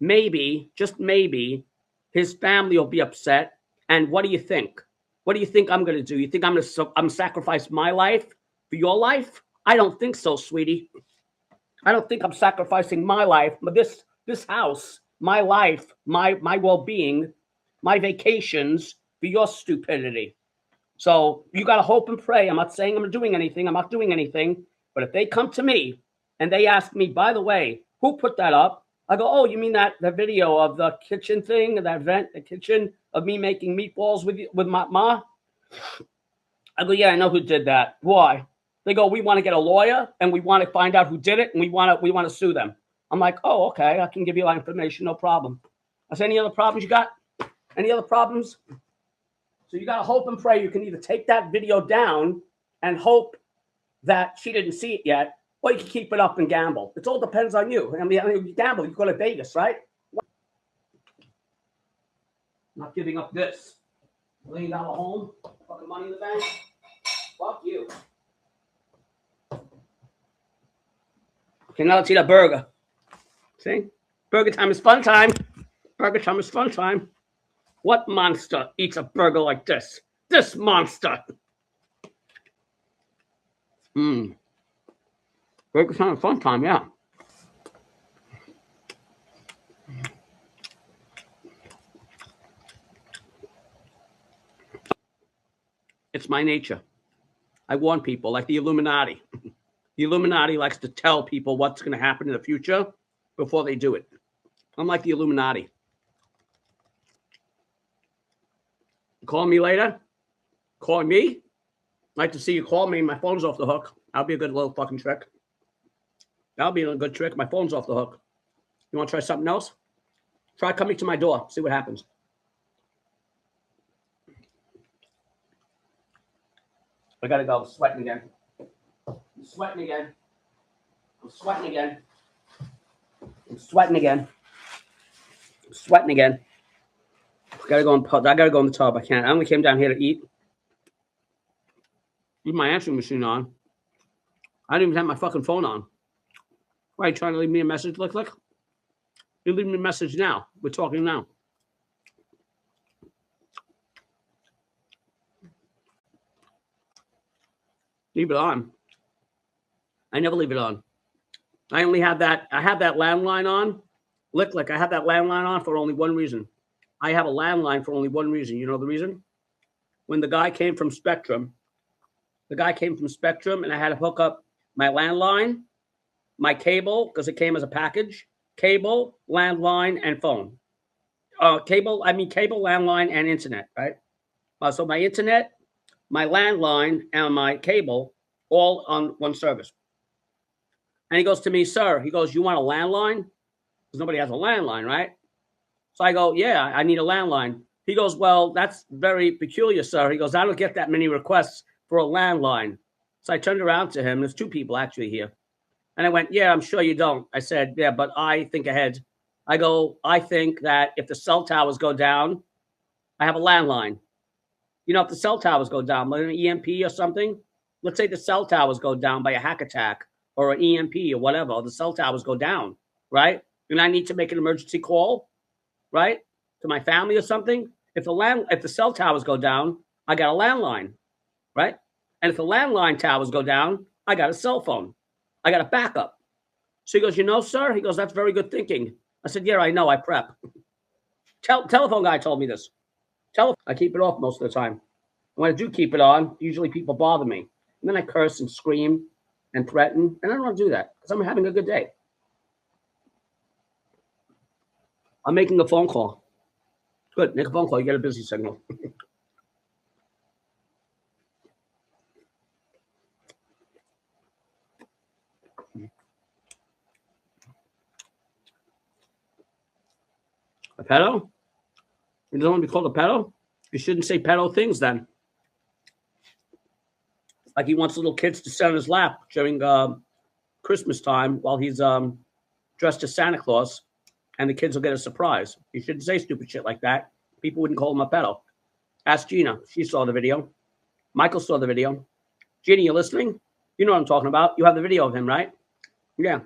maybe, just maybe, his family will be upset. And what do you think? What do you think I'm going to do? You think I'm going to sacrifice my life for your life? I don't think so, sweetie. I don't think I'm sacrificing my life, but this house, my life, my well-being, my vacations for your stupidity. So you got to hope and pray. I'm not saying I'm doing anything. I'm not doing anything. But if they come to me and they ask me, by the way, who put that up? I go, oh, you mean that the video of the kitchen thing, that event, the kitchen of me making meatballs with my ma? I go, yeah, I know who did that. Why? They go, we want to get a lawyer and we want to find out who did it and we want to sue them. I'm like, oh, okay, I can give you that information, no problem. I said, any other problems you got? Any other problems? So you got to hope and pray. You can either take that video down and hope that she didn't see it yet, or you can keep it up and gamble. It all depends on you. I mean, you gamble, you go to Vegas, right? Not giving up this. $1 million home, fucking money in the bank. Fuck you. Okay, now let's eat a burger. See? Burger time is fun time. Burger time is fun time. What monster eats a burger like this? This monster. Burger time is fun time, yeah. It's my nature. I warn people, like the Illuminati. The Illuminati likes to tell people what's going to happen in the future before they do it. I'm like the Illuminati. Call me later. Call me. I'd like to see you call me. My phone's off the hook. That'll be a good little fucking trick. That'll be a good trick. My phone's off the hook. You want to try something else? Try coming to my door. See what happens. I gotta go. I'm sweating again. I'm sweating again. I'm sweating again. I'm sweating again. I'm sweating again. I gotta go in the tub. I can't. I only came down here to eat. Leave my answering machine on. I didn't even have my fucking phone on. Why are you trying to leave me a message? Look. You leave me a message now. We're talking now. Leave it on. I never leave it on. I only have that. I have that landline on. Look, I have that landline on for only one reason. I have a landline for only one reason. You know the reason? When the guy came from Spectrum, and I had to hook up my landline, my cable, because it came as a package, cable, landline, and phone. Cable, landline, and internet, right? So my internet, my landline, and my cable, all on one service. And he goes to me, sir, he goes, you want a landline? Because nobody has a landline, right? So I go, yeah, I need a landline. He goes, well, that's very peculiar, sir. He goes, I don't get that many requests for a landline. So I turned around to him. There's two people actually here. And I went, yeah, I'm sure you don't. I said, yeah, but I think ahead. I go, I think that if the cell towers go down, I have a landline. You know, if the cell towers go down, like an EMP or something, let's say the cell towers go down by a hack attack or an EMP or whatever, or the cell towers go down, right? And I need to make an emergency call, right, to my family or something. If the cell towers go down, I got a landline, right? And if the landline towers go down, I got a cell phone. I got a backup. So he goes, you know, sir? He goes, that's very good thinking. I said, yeah, I know. I prep. Telephone guy told me this. I keep it off most of the time. When I do keep it on, usually people bother me. And then I curse and scream and threaten. And I don't want to do that because I'm having a good day. I'm making a phone call. Good. Make a phone call. You get a busy signal. A pedo? You don't want to be called a pedo? You shouldn't say pedo things then. Like he wants little kids to sit on his lap during Christmas time while he's dressed as Santa Claus, and the kids will get a surprise. You shouldn't say stupid shit like that. People wouldn't call him a pedo. Ask Gina. She saw the video. Michael saw the video. Gina, you listening? You know what I'm talking about. You have the video of him, right? Yeah.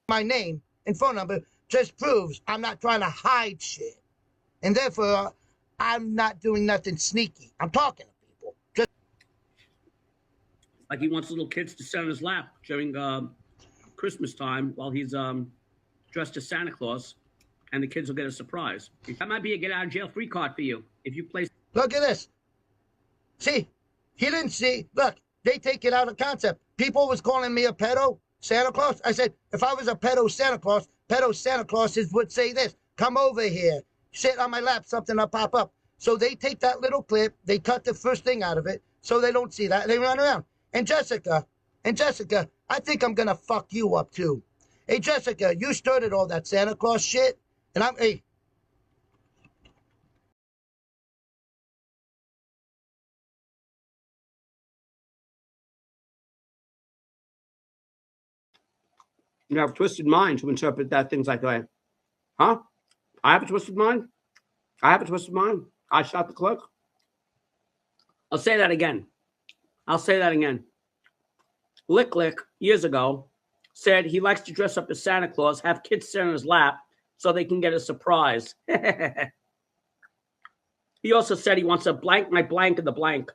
My name and phone number just proves I'm not trying to hide shit. And therefore, I'm not doing nothing sneaky. I'm talking to people. Just like he wants little kids to sit on his lap during Christmas time while he's dressed as Santa Claus, and the kids will get a surprise. That might be a get out of jail free card for you if you place. Look at this. See, he didn't see. Look, they take it out of concept. People was calling me a pedo Santa Claus. I said, if I was a pedo Santa Clauses would say this: come over here, sit on my lap, something will pop up. So they take that little clip, they cut the first thing out of it, so they don't see that. They run around. And Jessica, I think I'm gonna fuck you up too. Hey, Jessica, you started all that Santa Claus shit, and hey. You have a twisted mind to interpret that things like that. Huh? I have a twisted mind? I have a twisted mind? I shot the clerk? I'll say that again. Lick Lick, years ago, said he likes to dress up as Santa Claus, have kids sit on his lap so they can get a surprise. He also said he wants to blank my blank in the blank.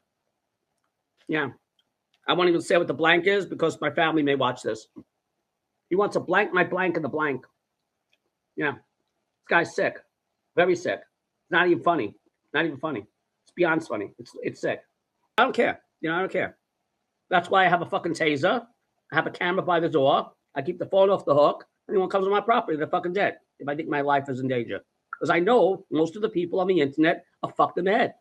Yeah. I won't even say what the blank is because my family may watch this. He wants to blank my blank in the blank. Yeah. This guy's sick. Very sick. It's not even funny. Not even funny. It's beyond funny. It's sick. I don't care. I don't care. That's why I have a fucking taser. I have a camera by the door. I keep the phone off the hook. Anyone comes on my property, they're fucking dead if I think my life is in danger. Because I know most of the people on the internet are fucked in the head.